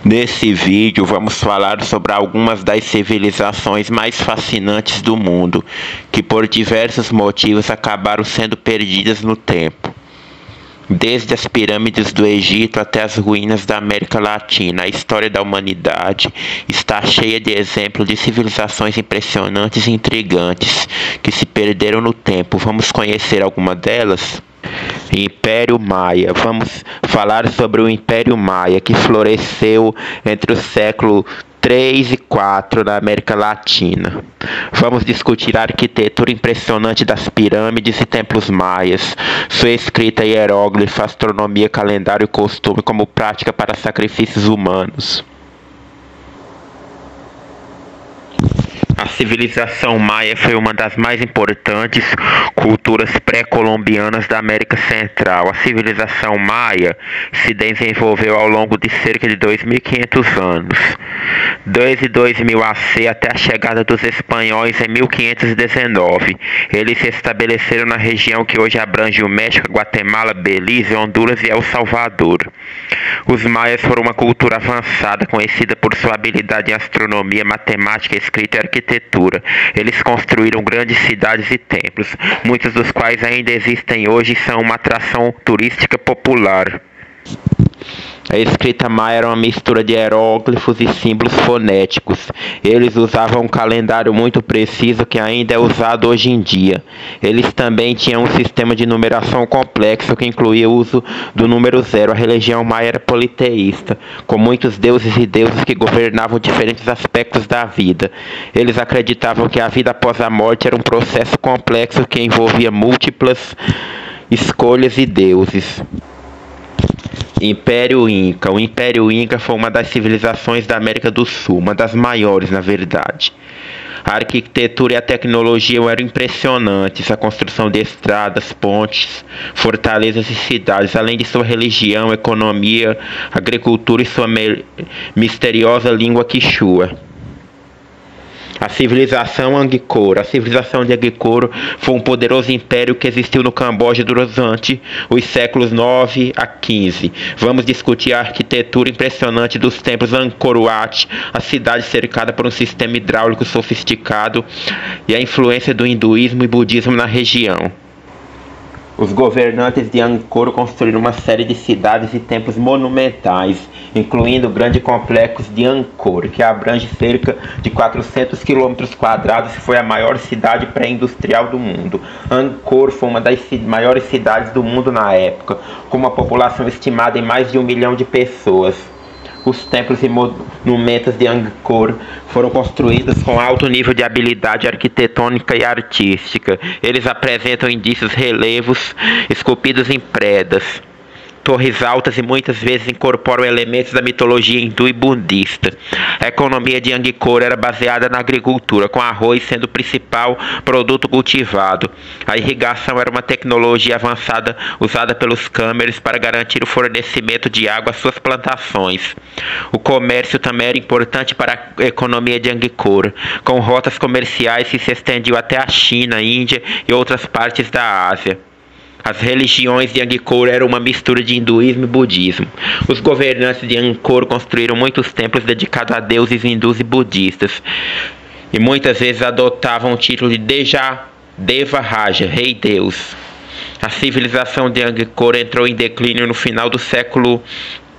Nesse vídeo vamos falar sobre algumas das civilizações mais fascinantes do mundo, que por diversos motivos acabaram sendo perdidas no tempo. Desde as pirâmides do Egito até as ruínas da América Latina, a história da humanidade está cheia de exemplos de civilizações impressionantes e intrigantes que se perderam no tempo. Vamos conhecer alguma delas? Império Maia. Vamos falar sobre o Império Maia, que floresceu entre o século 3 e 4 na América Latina. Vamos discutir a arquitetura impressionante das pirâmides e templos maias, sua escrita hieróglifa, astronomia, calendário e costume como prática para sacrifícios humanos. A civilização maia foi uma das mais importantes culturas pré-colombianas da América Central. A civilização maia se desenvolveu ao longo de cerca de 2.500 anos, desde 2000 AC até a chegada dos espanhóis em 1519. Eles se estabeleceram na região que hoje abrange o México, Guatemala, Belize, Honduras e El Salvador. Os maias foram uma cultura avançada, conhecida por sua habilidade em astronomia, matemática, escrita e arquitetura. Eles construíram grandes cidades e templos, muitos dos quais ainda existem hoje e são uma atração turística popular. A escrita maia era uma mistura de hieróglifos e símbolos fonéticos. Eles usavam um calendário muito preciso que ainda é usado hoje em dia. Eles também tinham um sistema de numeração complexo que incluía o uso do número zero. A religião maia era politeísta, com muitos deuses e deusas que governavam diferentes aspectos da vida. Eles acreditavam que a vida após a morte era um processo complexo que envolvia múltiplas escolhas e deuses. Império Inca. O Império Inca foi uma das civilizações da América do Sul, uma das maiores, na verdade. A arquitetura e a tecnologia eram impressionantes, a construção de estradas, pontes, fortalezas e cidades, além de sua religião, economia, agricultura e sua misteriosa língua quichua. A civilização Angkor. A civilização de Angkor foi um poderoso império que existiu no Camboja durante os séculos 9 a 15. Vamos discutir a arquitetura impressionante dos templos Angkor Wat, a cidade cercada por um sistema hidráulico sofisticado, e a influência do hinduísmo e budismo na região. Os governantes de Angkor construíram uma série de cidades e templos monumentais, incluindo o grande complexo de Angkor, que abrange cerca de 400 km² e foi a maior cidade pré-industrial do mundo. Angkor foi uma das maiores cidades do mundo na época, com uma população estimada em mais de 1 milhão de pessoas. Os templos e monumentos de Angkor foram construídos com alto nível de habilidade arquitetônica e artística. Eles apresentam indícios relevos esculpidos em pedras, torres altas e muitas vezes incorporam elementos da mitologia hindu e budista. A economia de Angkor era baseada na agricultura, com arroz sendo o principal produto cultivado. A irrigação era uma tecnologia avançada usada pelos câmeres para garantir o fornecimento de água às suas plantações. O comércio também era importante para a economia de Angkor, com rotas comerciais que se estendiam até a China, Índia e outras partes da Ásia. As religiões de Angkor eram uma mistura de hinduísmo e budismo. Os governantes de Angkor construíram muitos templos dedicados a deuses hindus e budistas, e muitas vezes adotavam o título de Deva Raja, Rei Deus. A civilização de Angkor entrou em declínio no final do século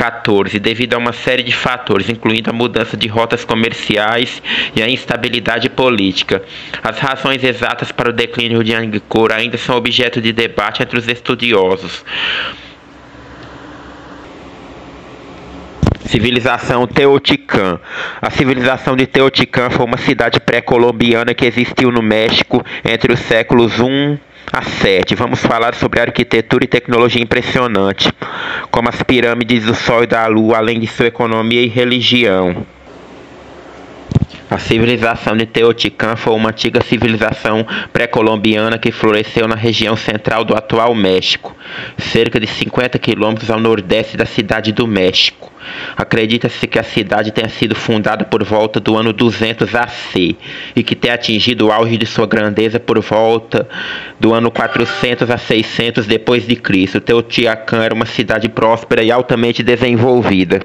XIV, devido a uma série de fatores, incluindo a mudança de rotas comerciais e a instabilidade política. As razões exatas para o declínio de Angkor ainda são objeto de debate entre os estudiosos. Civilização Teotihuacan. A civilização de Teotihuacan foi uma cidade pré-colombiana que existiu no México entre os séculos 1 a 7. Vamos falar sobre arquitetura e tecnologia impressionante, como as pirâmides do Sol e da Lua, além de sua economia e religião. A civilização de Teotihuacan foi uma antiga civilização pré-colombiana que floresceu na região central do atual México, cerca de 50 quilômetros ao nordeste da cidade do México. Acredita-se que a cidade tenha sido fundada por volta do ano 200 AC e que tenha atingido o auge de sua grandeza por volta do ano 400 a 600 depois de Cristo. Teotihuacan era uma cidade próspera e altamente desenvolvida.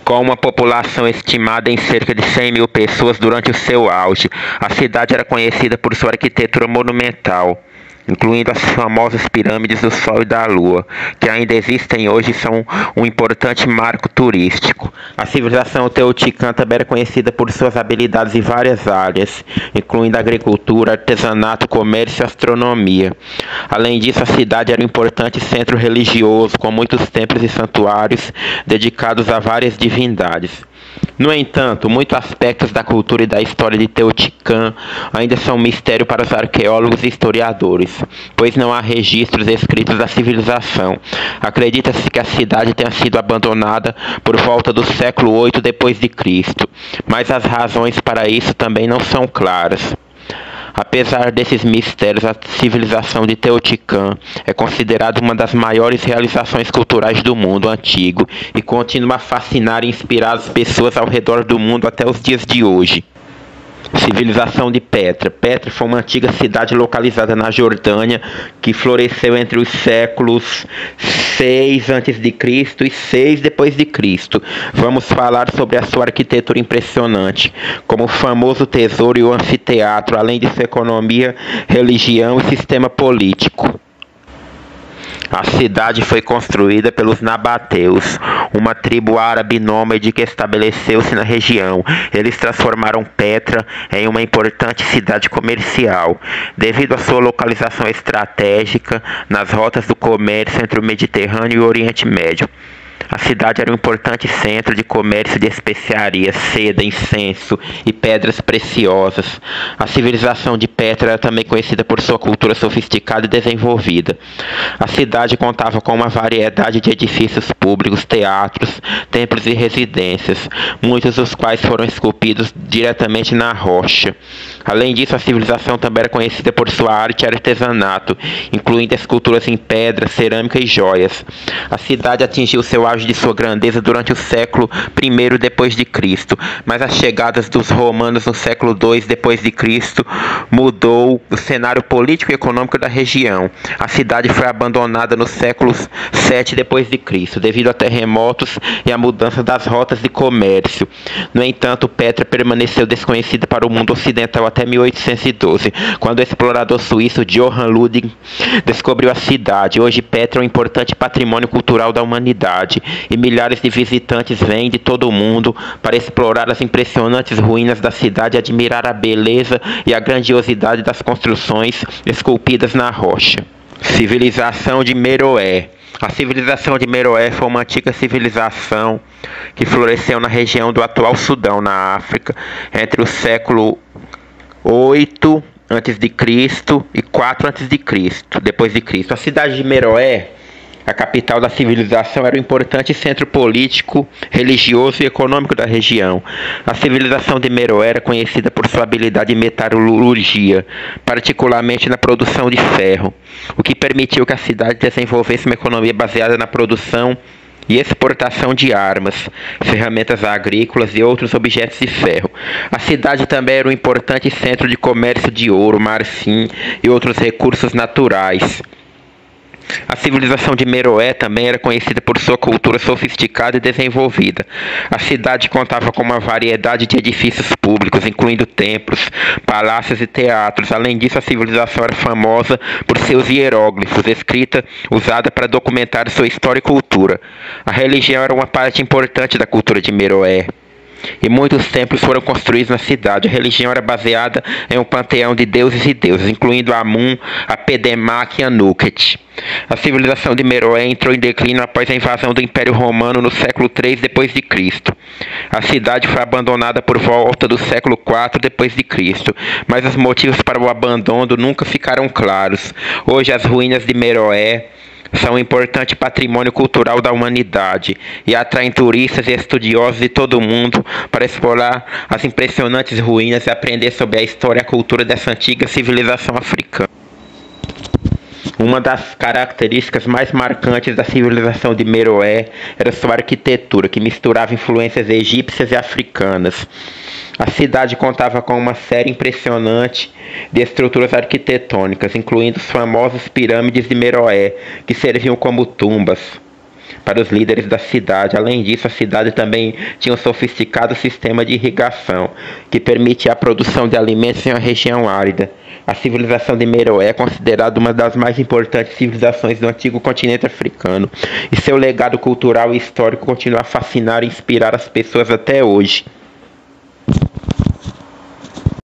Com uma população estimada em cerca de 100 mil pessoas durante o seu auge, a cidade era conhecida por sua arquitetura monumental, incluindo as famosas pirâmides do Sol e da Lua, que ainda existem hoje e são um importante marco turístico. A civilização teoticã também era conhecida por suas habilidades em várias áreas, incluindo agricultura, artesanato, comércio e astronomia. Além disso, a cidade era um importante centro religioso, com muitos templos e santuários dedicados a várias divindades. No entanto, muitos aspectos da cultura e da história de Teotihuacan ainda são um mistério para os arqueólogos e historiadores, pois não há registros escritos da civilização. Acredita-se que a cidade tenha sido abandonada por volta do século 8 d.C., mas as razões para isso também não são claras. Apesar desses mistérios, a civilização de Teotihuacan é considerada uma das maiores realizações culturais do mundo antigo e continua a fascinar e inspirar as pessoas ao redor do mundo até os dias de hoje. Civilização de Petra. Petra foi uma antiga cidade localizada na Jordânia que floresceu entre os séculos 6 a.C. e 6 d.C. Vamos falar sobre a sua arquitetura impressionante, como o famoso tesouro e o anfiteatro, além de sua economia, religião e sistema político. A cidade foi construída pelos nabateus, uma tribo árabe nômade que estabeleceu-se na região. Eles transformaram Petra em uma importante cidade comercial, devido à sua localização estratégica nas rotas do comércio entre o Mediterrâneo e o Oriente Médio. A cidade era um importante centro de comércio de especiarias, seda, incenso e pedras preciosas. A civilização de Petra era também conhecida por sua cultura sofisticada e desenvolvida. A cidade contava com uma variedade de edifícios públicos, teatros, templos e residências, muitos dos quais foram esculpidos diretamente na rocha. Além disso, a civilização também era conhecida por sua arte e artesanato, incluindo esculturas em pedra, cerâmica e joias. A cidade atingiu seu auge de sua grandeza durante o século I d.C., mas as chegadas dos romanos no século II d.C. mudou o cenário político e econômico da região. A cidade foi abandonada no século VII d.C., devido a terremotos e a mudança das rotas de comércio. No entanto, Petra permaneceu desconhecida para o mundo ocidental até 1812, quando o explorador suíço Johann Ludwig descobriu a cidade. Hoje, Petra é um importante patrimônio cultural da humanidade, e milhares de visitantes vêm de todo o mundo para explorar as impressionantes ruínas da cidade e admirar a beleza e a grandiosidade das construções esculpidas na rocha. Civilização de Meroé. A civilização de Meroé foi uma antiga civilização que floresceu na região do atual Sudão, na África, entre o século 8 a.C. e 4 a.C. A cidade de Meroé, a capital da civilização, era um importante centro político, religioso e econômico da região. A civilização de Meroé era conhecida por sua habilidade em metalurgia, particularmente na produção de ferro, o que permitiu que a cidade desenvolvesse uma economia baseada na produção e exportação de armas, ferramentas agrícolas e outros objetos de ferro. A cidade também era um importante centro de comércio de ouro, marfim e outros recursos naturais. A civilização de Meroé também era conhecida por sua cultura sofisticada e desenvolvida. A cidade contava com uma variedade de edifícios públicos, incluindo templos, palácios e teatros. Além disso, a civilização era famosa por seus hieróglifos, escrita usada para documentar sua história e cultura. A religião era uma parte importante da cultura de Meroé, e muitos templos foram construídos na cidade. A religião era baseada em um panteão de deuses e deusas, incluindo Amun, Apedemac e Anuket. A civilização de Meroé entrou em declínio após a invasão do Império Romano no século III d.C. A cidade foi abandonada por volta do século IV d.C., mas os motivos para o abandono nunca ficaram claros. Hoje, as ruínas de Meroé são um importante patrimônio cultural da humanidade e atraem turistas e estudiosos de todo o mundo para explorar as impressionantes ruínas e aprender sobre a história e a cultura dessa antiga civilização africana. Uma das características mais marcantes da civilização de Meroé era sua arquitetura, que misturava influências egípcias e africanas. A cidade contava com uma série impressionante de estruturas arquitetônicas, incluindo as famosas pirâmides de Meroé, que serviam como tumbas. para os líderes da cidade. Além disso, a cidade também tinha um sofisticado sistema de irrigação, que permitia a produção de alimentos em uma região árida. A civilização de Meroé é considerada uma das mais importantes civilizações do antigo continente africano, e seu legado cultural e histórico continua a fascinar e inspirar as pessoas até hoje.